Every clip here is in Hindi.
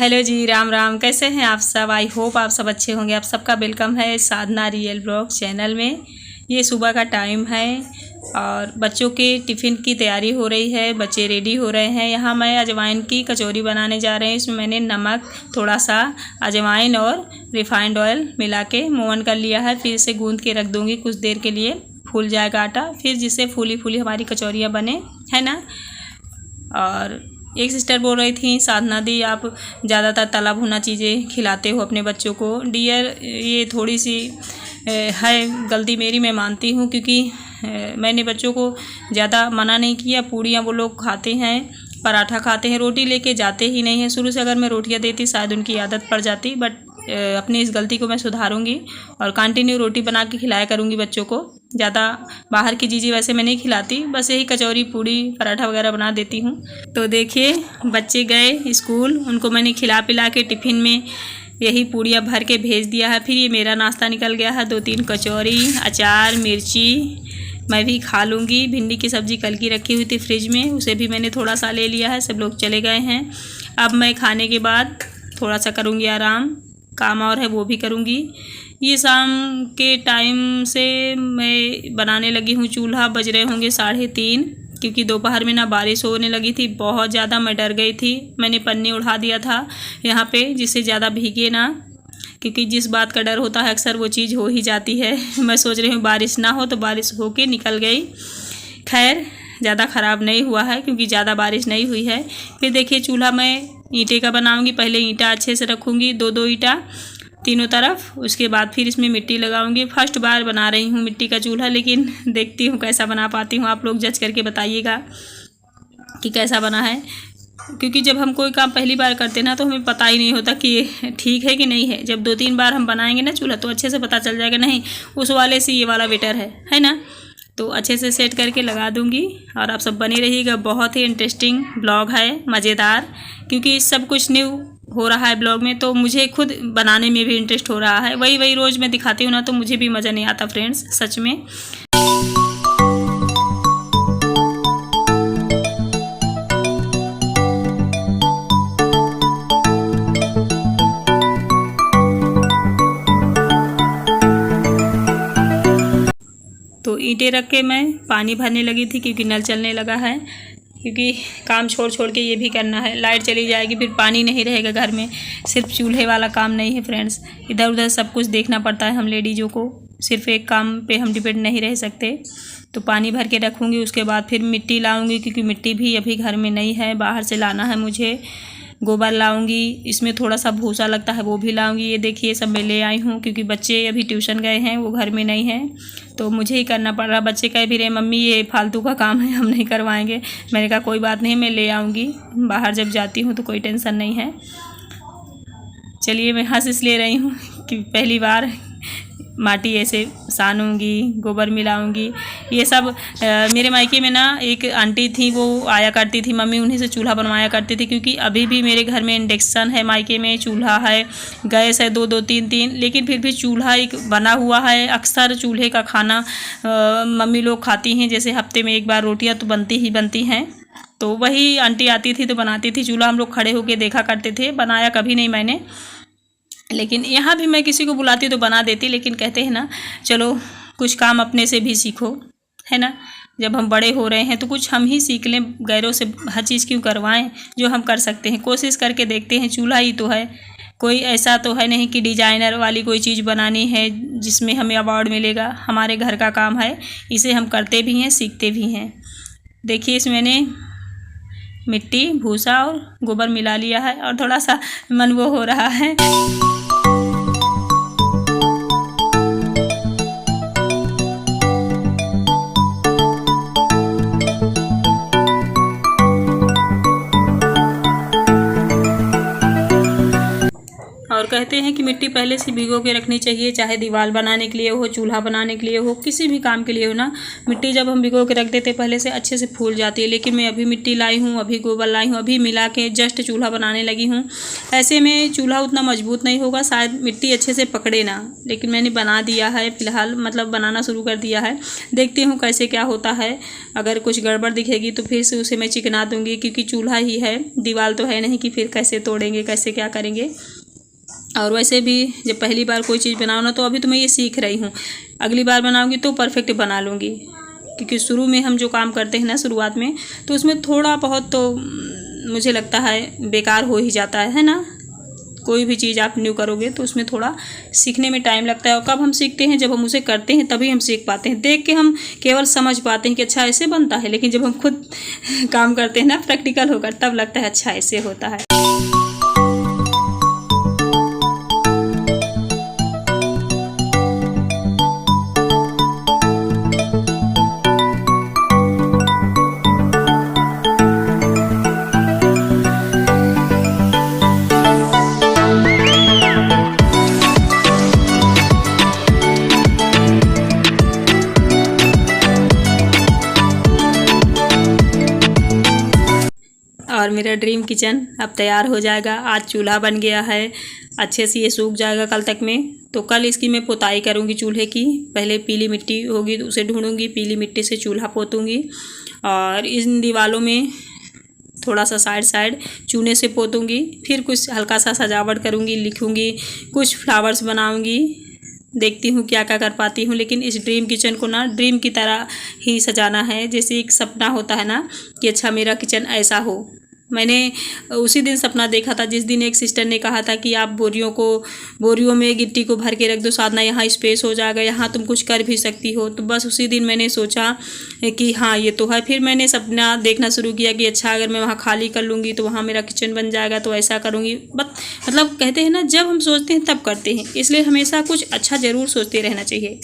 हेलो जी, राम राम। कैसे हैं आप सब? आई होप आप सब अच्छे होंगे। आप सबका वेलकम है साधना रियल ब्लॉग चैनल में। ये सुबह का टाइम है और बच्चों के टिफ़िन की तैयारी हो रही है। बच्चे रेडी हो रहे हैं। यहाँ मैं अजवाइन की कचौरी बनाने जा रहे हैं। इसमें मैंने नमक, थोड़ा सा अजवाइन और रिफाइंड ऑयल मिला के मोवन कर लिया है। फिर इसे गूँध के रख दूँगी कुछ देर के लिए, फूल जाएगा आटा। फिर जिससे फूली फूली हमारी कचौरियाँ बने, है ना। और एक सिस्टर बोल रही थी, साधना दी आप ज़्यादातर तला भुना चीज़ें खिलाते हो अपने बच्चों को। डियर, ये थोड़ी सी है गलती मेरी, मैं मानती हूँ, क्योंकि मैंने बच्चों को ज़्यादा मना नहीं किया। पूड़ियाँ वो लोग खाते हैं, पराठा खाते हैं, रोटी लेके जाते ही नहीं हैं। शुरू से अगर मैं रोटियाँ देती शायद उनकी आदत पड़ जाती, बट अपनी इस गलती को मैं सुधारूंगी और कंटिन्यू रोटी बना के खिलाया करूंगी बच्चों को। ज़्यादा बाहर की चीज़ें वैसे मैं नहीं खिलाती, बस यही कचौरी, पूड़ी, पराठा वगैरह बना देती हूँ। तो देखिए बच्चे गए स्कूल, उनको मैंने खिला पिला के टिफ़िन में यही पूड़ियाँ भर के भेज दिया है। फिर ये मेरा नाश्ता निकल गया है, 2-3 कचौरी, अचार, मिर्ची मैं भी खा लूँगी। भिंडी की सब्ज़ी कल की रखी हुई थी फ्रिज में, उसे भी मैंने थोड़ा सा ले लिया है। सब लोग चले गए हैं। अब मैं खाने के बाद थोड़ा सा करूँगी आराम, काम और है वो भी करूँगी। ये शाम के टाइम से मैं बनाने लगी हूँ चूल्हा। बज रहे होंगे 3:30, क्योंकि दोपहर में ना बारिश होने लगी थी बहुत ज़्यादा। मैं डर गई थी, मैंने पन्नी उड़ा दिया था यहाँ पे, जिससे ज़्यादा भीगे ना, क्योंकि जिस बात का डर होता है अक्सर वो चीज़ हो ही जाती है। मैं सोच रही हूँ बारिश ना हो, तो बारिश होके निकल गई। खैर ज़्यादा ख़राब नहीं हुआ है, क्योंकि ज़्यादा बारिश नहीं हुई है। फिर देखिए चूल्हा मैं ईंटे का बनाऊंगी। पहले ईंटा अच्छे से रखूंगी, 2-2 ईंटा तीनों तरफ। उसके बाद फिर इसमें मिट्टी लगाऊंगी। फर्स्ट बार बना रही हूँ मिट्टी का चूल्हा, लेकिन देखती हूँ कैसा बना पाती हूँ। आप लोग जज करके बताइएगा कि कैसा बना है, क्योंकि जब हम कोई काम पहली बार करते हैं ना, तो हमें पता ही नहीं होता कि ये ठीक है कि नहीं है। जब 2-3 बार हम बनाएंगे ना चूल्हा, तो अच्छे से पता चल जाएगा, नहीं उस वाले से ये वाला बेटर है ना। तो अच्छे से सेट करके लगा दूंगी और आप सब बने रहिएगा। बहुत ही इंटरेस्टिंग ब्लॉग है, मज़ेदार, क्योंकि सब कुछ न्यू हो रहा है ब्लॉग में, तो मुझे खुद बनाने में भी इंटरेस्ट हो रहा है। वही रोज़ मैं दिखाती हूँ ना, तो मुझे भी मज़ा नहीं आता फ्रेंड्स, सच में। तो ईंटें रख के मैं पानी भरने लगी थी, क्योंकि नल चलने लगा है। क्योंकि काम छोड़ के ये भी करना है। लाइट चली जाएगी फिर पानी नहीं रहेगा घर में। सिर्फ चूल्हे वाला काम नहीं है फ्रेंड्स, इधर उधर सब कुछ देखना पड़ता है हम लेडीज़ों को। सिर्फ एक काम पे हम डिपेंड नहीं रह सकते। तो पानी भर के रखूँगी। उसके बाद फिर मिट्टी लाऊँगी, क्योंकि मिट्टी भी अभी घर में नहीं है, बाहर से लाना है मुझे। गोबर लाऊंगी, इसमें थोड़ा सा भूसा लगता है वो भी लाऊंगी। ये देखिए सब मैं ले आई हूँ, क्योंकि बच्चे अभी ट्यूशन गए हैं, वो घर में नहीं हैं, तो मुझे ही करना पड़ रहा। बच्चे कह भी रहे मम्मी ये फालतू का काम है, हम नहीं करवाएंगे। मैंने कहा कोई बात नहीं, मैं ले आऊँगी। बाहर जब जाती हूँ तो कोई टेंशन नहीं है। चलिए मैं हंस इसलिए रही हूँ कि पहली बार माटी ऐसे सानूंगी, गोबर मिलाऊंगी। ये सब मेरे मायके में ना एक आंटी थी, वो आया करती थी, मम्मी उन्हीं से चूल्हा बनवाया करती थी। क्योंकि अभी भी मेरे घर में इंडक्शन है, मायके में चूल्हा है, गैस है 2-2 3-3, लेकिन फिर भी चूल्हा एक बना हुआ है। अक्सर चूल्हे का खाना मम्मी लोग खाती हैं। जैसे हफ्ते में एक बार रोटियाँ तो बनती ही बनती हैं। तो वही आंटी आती थी तो बनाती थी। चूल्हा हम लोग खड़े होकर देखा करते थे, बनाया कभी नहीं मैंने। लेकिन यहाँ भी मैं किसी को बुलाती तो बना देती, लेकिन कहते हैं ना चलो कुछ काम अपने से भी सीखो, है ना। जब हम बड़े हो रहे हैं तो कुछ हम ही सीख लें, गैरों से हर चीज़ क्यों करवाएं। जो हम कर सकते हैं कोशिश करके देखते हैं। चूल्हा ही तो है, कोई ऐसा तो है नहीं कि डिजाइनर वाली कोई चीज़ बनानी है जिसमें हमें अवार्ड मिलेगा। हमारे घर का काम है, इसे हम करते भी हैं, सीखते भी हैं। देखिए इसमें मैंने मिट्टी, भूसा और गोबर मिला लिया है, और थोड़ा सा मन वो हो रहा है। और कहते कहते हैं कि मिट्टी पहले से भिगो के रखनी चाहिए, चाहे दीवार बनाने के लिए हो, चूल्हा बनाने के लिए हो, किसी भी काम के लिए हो ना। मिट्टी जब हम भिगो के रख देते पहले से अच्छे से फूल जाती है। लेकिन मैं अभी मिट्टी लाई हूँ, अभी गोबर लाई हूँ, अभी मिला के जस्ट चूल्हा बनाने लगी हूँ। ऐसे में चूल्हा उतना मजबूत नहीं होगा, शायद मिट्टी अच्छे से पकड़े ना। लेकिन मैंने बना दिया है फ़िलहाल, मतलब बनाना शुरू कर दिया है। देखती हूँ कैसे क्या होता है। अगर कुछ गड़बड़ दिखेगी तो फिर से उसे मैं चिकना दूँगी, क्योंकि चूल्हा ही है, दीवार तो है नहीं कि फिर कैसे तोड़ेंगे, कैसे क्या करेंगे। और वैसे भी जब पहली बार कोई चीज़ बनाओ ना, तो अभी तो मैं ये सीख रही हूँ, अगली बार बनाऊँगी तो परफेक्ट बना लूँगी। क्योंकि शुरू में हम जो काम करते हैं ना शुरुआत में, तो उसमें थोड़ा बहुत तो मुझे लगता है बेकार हो ही जाता है ना। कोई भी चीज़ आप न्यू करोगे तो उसमें थोड़ा सीखने में टाइम लगता है। और कब हम सीखते हैं, जब हम उसे करते हैं तभी हम सीख पाते हैं। देख के हम केवल समझ पाते हैं कि अच्छा ऐसे बनता है, लेकिन जब हम खुद काम करते हैं ना प्रैक्टिकल होकर, तब लगता है अच्छा ऐसे होता है। और मेरा ड्रीम किचन अब तैयार हो जाएगा। आज चूल्हा बन गया है, अच्छे से ये सूख जाएगा कल तक में। तो कल इसकी मैं पुताई करूँगी चूल्हे की। पहले पीली मिट्टी होगी तो उसे ढूंढूंगी, पीली मिट्टी से चूल्हा पोतूंगी। और इन दीवारों में थोड़ा सा साइड चूने से पोतूंगी। फिर कुछ हल्का सा सजावट करूँगी, लिखूँगी, कुछ फ्लावर्स बनाऊँगी। देखती हूँ क्या क्या कर पाती हूँ। लेकिन इस ड्रीम किचन को ना ड्रीम की तरह ही सजाना है, जैसे एक सपना होता है ना कि अच्छा मेरा किचन ऐसा हो। मैंने उसी दिन सपना देखा था जिस दिन एक सिस्टर ने कहा था कि आप बोरियों में गिट्टी को भर के रख दो साधना, यहाँ स्पेस हो जाएगा, यहाँ तुम कुछ कर भी सकती हो। तो बस उसी दिन मैंने सोचा कि हाँ ये तो है। फिर मैंने सपना देखना शुरू किया कि अच्छा अगर मैं वहाँ खाली कर लूँगी तो वहाँ मेरा किचन बन जाएगा, तो ऐसा करूँगी। बस मतलब कहते हैं ना, जब हम सोचते हैं तब करते हैं, इसलिए हमेशा कुछ अच्छा ज़रूर सोचते रहना चाहिए।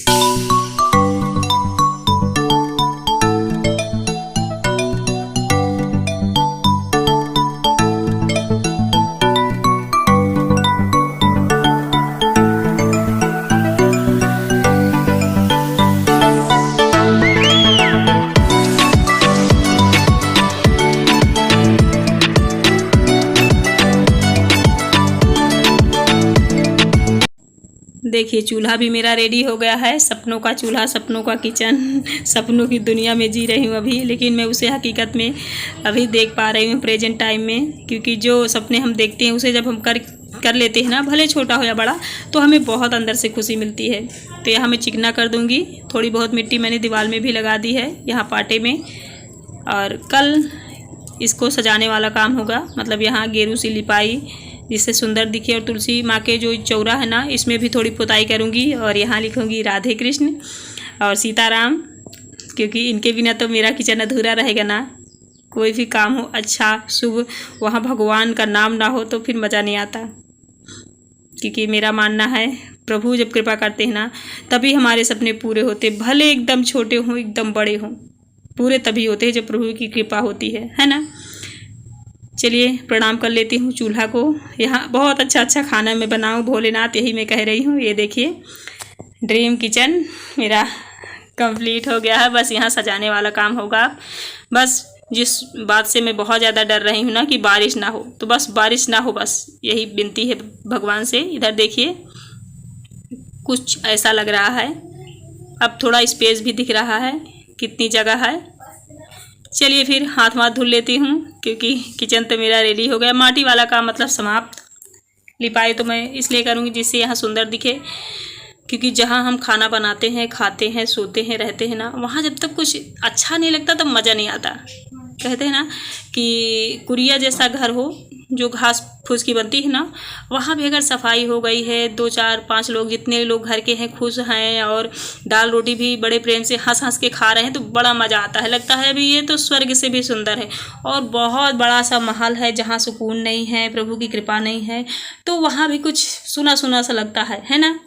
देखिए चूल्हा भी मेरा रेडी हो गया है। सपनों का चूल्हा, सपनों का किचन, सपनों की दुनिया में जी रही हूँ अभी। लेकिन मैं उसे हकीकत में अभी देख पा रही हूँ प्रेजेंट टाइम में। क्योंकि जो सपने हम देखते हैं उसे जब हम कर लेते हैं ना, भले छोटा हो या बड़ा, तो हमें बहुत अंदर से खुशी मिलती है। तो यहाँ मैं चिकना कर दूँगी। थोड़ी बहुत मिट्टी मैंने दीवार में भी लगा दी है, यहाँ पाटे में। और कल इसको सजाने वाला काम होगा, मतलब यहाँ गेरू सी लिपाई जिससे सुंदर दिखे। और तुलसी माँ के जो चौरा है ना, इसमें भी थोड़ी पुताई करूँगी। और यहाँ लिखूँगी राधे कृष्ण और सीताराम, क्योंकि इनके बिना तो मेरा किचन अधूरा रहेगा ना। कोई भी काम हो अच्छा शुभ, वहाँ भगवान का नाम ना हो तो फिर मज़ा नहीं आता। क्योंकि मेरा मानना है प्रभु जब कृपा करते हैं ना, तभी हमारे सपने पूरे होते। भले एकदम छोटे हों एकदम बड़े हों, पूरे तभी होते हैं जब प्रभु की कृपा होती है ना। चलिए प्रणाम कर लेती हूँ चूल्हा को। यहाँ बहुत अच्छा खाना मैं बनाऊँ भोलेनाथ, यही मैं कह रही हूँ। ये देखिए ड्रीम किचन मेरा कंप्लीट हो गया है। बस यहाँ सजाने वाला काम होगा। बस जिस बात से मैं बहुत ज़्यादा डर रही हूँ ना कि बारिश ना हो, तो बस बारिश ना हो, बस यही विनती है भगवान से। इधर देखिए कुछ ऐसा लग रहा है। अब थोड़ा स्पेस भी दिख रहा है, कितनी जगह है। चलिए फिर हाथ धुल लेती हूँ, क्योंकि किचन तो मेरा रेडी हो गया। माटी वाला काम मतलब समाप्त। लिपाई तो मैं इसलिए करूँगी जिससे यहाँ सुंदर दिखे। क्योंकि जहाँ हम खाना बनाते हैं, खाते हैं, सोते हैं, रहते हैं ना, वहाँ जब तक कुछ अच्छा नहीं लगता तब मज़ा नहीं आता। कहते हैं ना कि कुरिया जैसा घर हो जो घास फूस की बनती है ना, वहाँ भी अगर सफाई हो गई है, 2 4 5 लोग जितने लोग घर के हैं खुश हैं, और दाल रोटी भी बड़े प्रेम से हंस के खा रहे हैं, तो बड़ा मज़ा आता है। लगता है अभी ये तो स्वर्ग से भी सुंदर है। और बहुत बड़ा सा महल है जहाँ सुकून नहीं है, प्रभु की कृपा नहीं है, तो वहाँ भी कुछ सुना सा लगता है ना।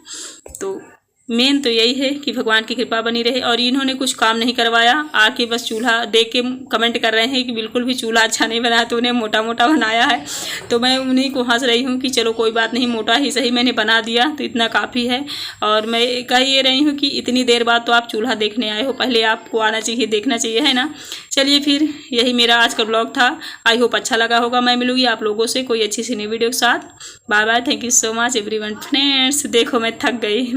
तो मेन तो यही है कि भगवान की कृपा बनी रहे। और इन्होंने कुछ काम नहीं करवाया, आके बस चूल्हा देख के कमेंट कर रहे हैं कि बिल्कुल भी चूल्हा अच्छा नहीं बना, तो उन्हें मोटा मोटा बनाया है। तो मैं उन्हीं को हंस रही हूँ कि चलो कोई बात नहीं, मोटा ही सही, मैंने बना दिया तो इतना काफ़ी है। और मैं कह ये रही हूँ कि इतनी देर बाद तो आप चूल्हा देखने आए हो, पहले आपको आना चाहिए, देखना चाहिए, है ना। चलिए फिर यही मेरा आज का ब्लॉग था। आई होप अच्छा लगा होगा। मैं मिलूँगी आप लोगों से कोई अच्छी सी नई वीडियो के साथ। Bye bye, thank you so much everyone. Friends देखो मैं थक गई।